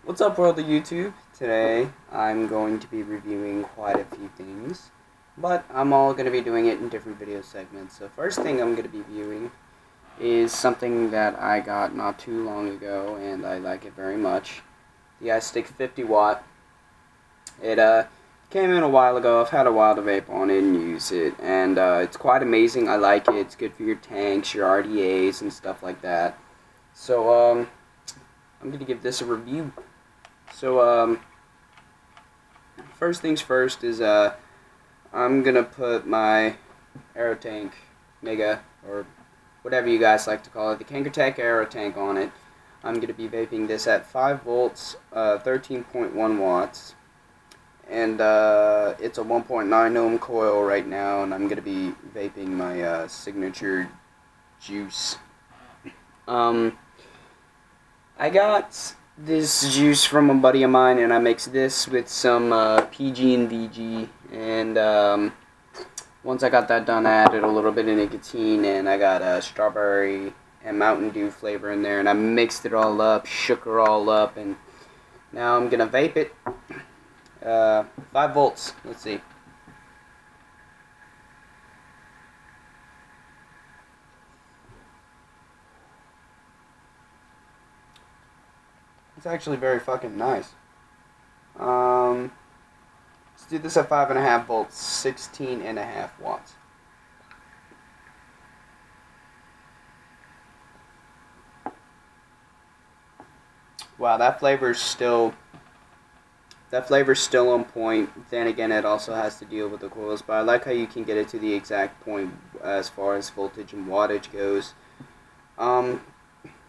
What's up, world of YouTube? Today I'm going to be reviewing quite a few things, but I'm all going to be doing it in different video segments. So first thing I'm going to be viewing is something that I got not too long ago, and I like it very much. The iStick 50 watt. It came in a while ago. I've had a while to vape on it and use it, and it's quite amazing. I like it. It's good for your tanks, your RDAs, and stuff like that. So I'm going to give this a review. So, first things first is, I'm gonna put my Aero Tank Mega, or whatever you guys like to call it, the Kangertech Aero Tank on it. I'm gonna be vaping this at 5 volts, 13.1 watts, and, it's a 1.9 ohm coil right now, and I'm gonna be vaping my, signature juice. I got this juice from a buddy of mine, and I mixed this with some PG and VG, and once I got that done, I added a little bit of nicotine, and I got a strawberry and Mountain Dew flavor in there, and I mixed it all up, shook it all up, and now I'm gonna vape it. 5 volts. Let's see. It's actually very fucking nice. Let's do this at 5.5 volts, 16.5 watts. Wow, that flavor's still on point. Then again, it also has to deal with the coils, but I like how you can get it to the exact point as far as voltage and wattage goes.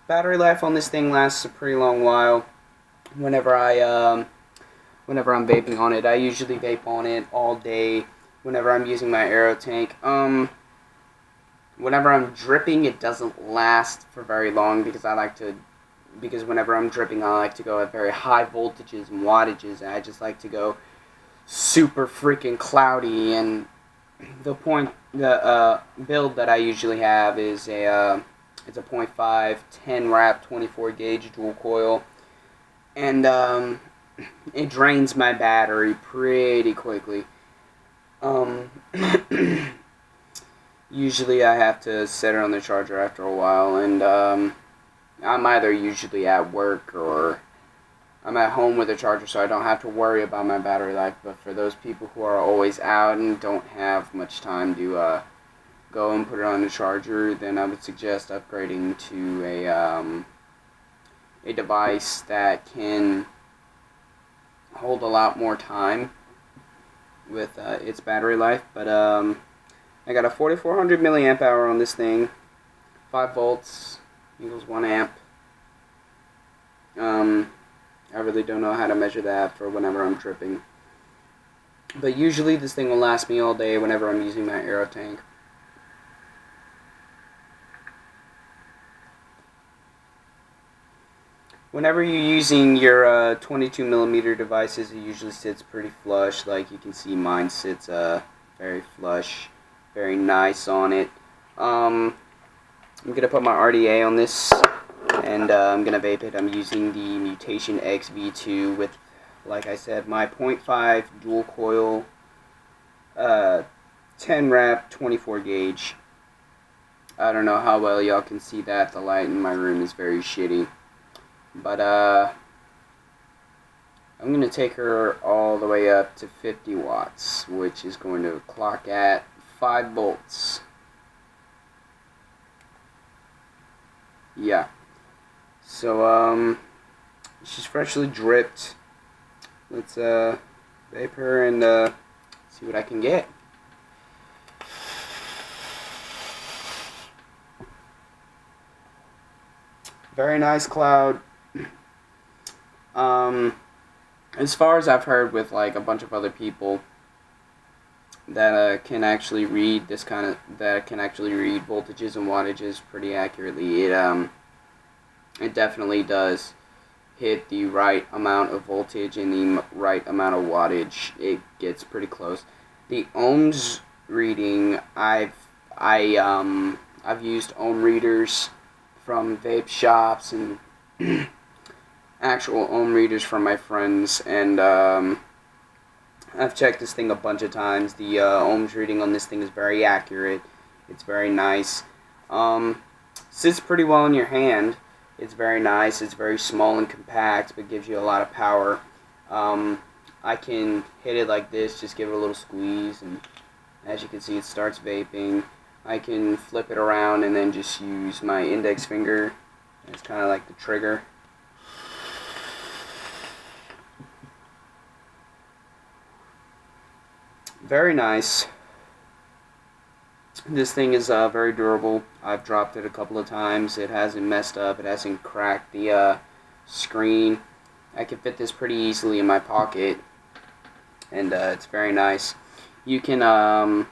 Battery life on this thing lasts a pretty long while. Whenever I'm vaping on it, I usually vape on it all day. Whenever I'm using my Aero Tank, whenever I'm dripping, it doesn't last for very long because whenever I'm dripping, I like to go at very high voltages and wattages, and I just like to go super freaking cloudy. And the build that I usually have is it's a 0.5 10 wrap 24 gauge dual coil, and it drains my battery pretty quickly. Usually I have to set it on the charger after a while, and I'm either usually at work or I'm at home with a charger, so I don't have to worry about my battery life. But for those people who are always out and don't have much time to go and put it on the charger, then I would suggest upgrading to a device that can hold a lot more time with its battery life. But I got a 4400 milliamp hour on this thing, 5 volts equals 1 amp. I really don't know how to measure that for whenever I'm tripping, but usually this thing will last me all day whenever I'm using my Aero Tank. Whenever you're using your 22mm devices, it usually sits pretty flush. Like you can see, mine sits very flush, very nice on it. I'm gonna put my RDA on this, and I'm gonna vape it. I'm using the Mutation X V2 with, like I said, my 0.5 dual coil, 10 wrap 24 gauge. I don't know how well y'all can see that. The light in my room is very shitty. But I'm going to take her all the way up to 50 watts, which is going to clock at 5 volts. Yeah. So, she's freshly dripped. Let's vape her and see what I can get. Very nice cloud. As far as I've heard with like a bunch of other people that can actually read voltages and wattages pretty accurately, it definitely does hit the right amount of voltage and the right amount of wattage. It gets pretty close. The ohms reading, I've used ohm readers from vape shops and actual ohm readers from my friends, and I've checked this thing a bunch of times. The ohms reading on this thing is very accurate. It's very nice. Sits pretty well in your hand. It's very nice. It's very small and compact, but gives you a lot of power. I can hit it like this, just give it a little squeeze, and as you can see, it starts vaping. I can flip it around and then just use my index finger as kind of like the trigger. Very nice. This thing is very durable. I've dropped it a couple of times. It hasn't messed up. It hasn't cracked the screen. I can fit this pretty easily in my pocket, and it's very nice. You can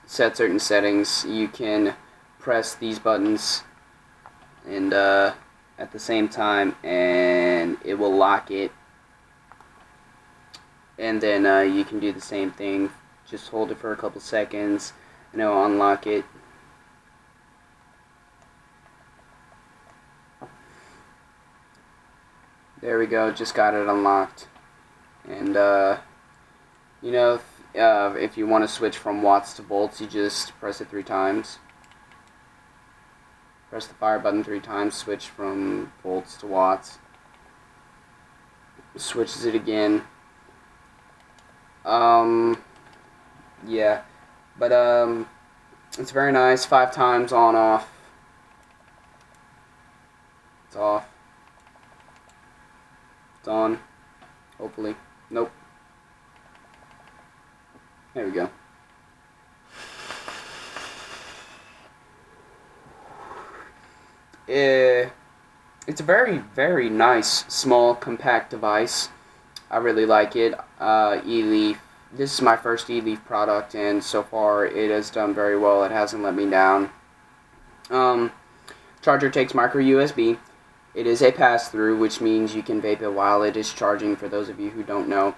set certain settings. You can press these buttons and at the same time, and it will lock it. And then you can do the same thing. Just hold it for a couple seconds and it will unlock it. There we go, just got it unlocked. And you know, if you want to switch from watts to volts, you just press it 3 times. Press the fire button 3 times, switch from volts to watts. Switches it again. Yeah, but it's very nice. 5 times on, off. It's off. It's on. Hopefully. Nope. There we go. It's a very, very nice, small, compact device. I really like it. eLeaf. This is my first eLeaf product, and so far it has done very well. It hasn't let me down. Charger takes micro USB. It is a pass-through, which means you can vape it while it is charging, for those of you who don't know.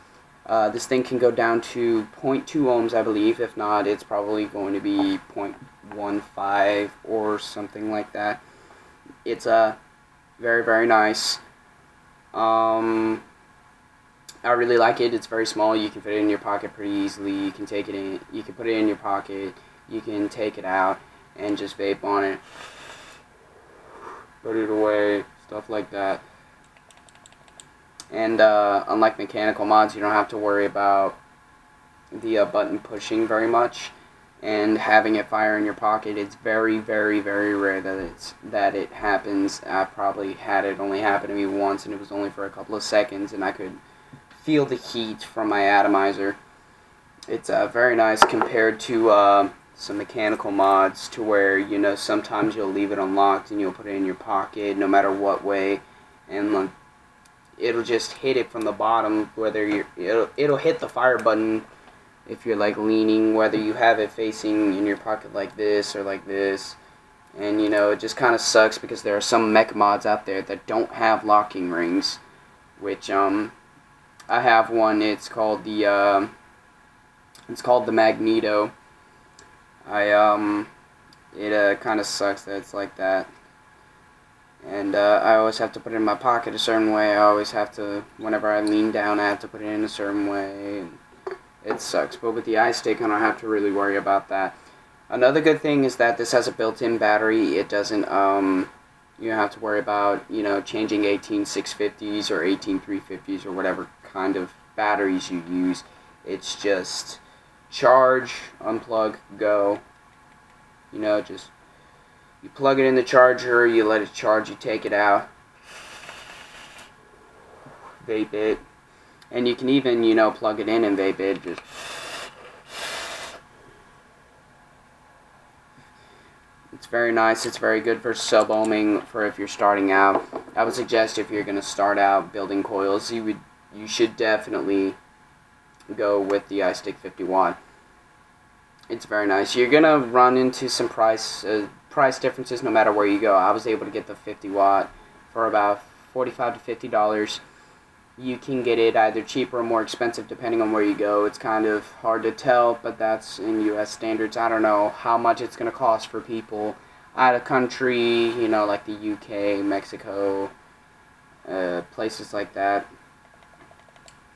This thing can go down to 0.2 ohms, I believe. If not, it's probably going to be 0.15 or something like that. It's very, very nice. I really like it. It's very small. You can fit it in your pocket pretty easily. You can take it in. You can put it in your pocket. You can take it out and just vape on it. Put it away. Stuff like that. And unlike mechanical mods, you don't have to worry about the button pushing very much and having it fire in your pocket. It's very, very, very rare that it happens. I probably had it only happen to me once, and it was only for a couple of seconds, and I could feel the heat from my atomizer. It's very nice compared to some mechanical mods, to where, you know, sometimes you'll leave it unlocked and you'll put it in your pocket no matter what way, and it'll just hit it from the bottom. Whether it'll hit the fire button if you're like leaning, whether you have it facing in your pocket like this or like this. And you know, it just kind of sucks because there are some mech mods out there that don't have locking rings, which I have one. It's called the Magneto. It kind of sucks that it's like that. And I always have to put it in my pocket a certain way. I always have to, whenever I lean down, I have to put it in a certain way. And it sucks. But with the iStick, I don't have to really worry about that. Another good thing is that this has a built-in battery. It doesn't, you don't have to worry about, you know, changing 18650s or 18350s or whatever kind of batteries you use. It's just charge, unplug, go. You know, just you plug it in the charger, you let it charge, you take it out, vape it, and you can even, you know, plug it in and vape it. Just it's very nice. It's very good for sub-ohming, for if you're starting out. I would suggest if you're going to start out building coils, you should definitely go with the iStick 50 watt. It's very nice. You're going to run into some price differences no matter where you go. I was able to get the 50 watt for about $45 to $50. You can get it either cheaper or more expensive depending on where you go. It's kind of hard to tell, but that's in US standards. I don't know how much it's going to cost for people out of country, you know, like the UK, Mexico, places like that.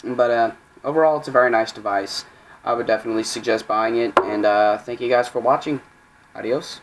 But overall, it's a very nice device. I would definitely suggest buying it, and thank you guys for watching. Adios.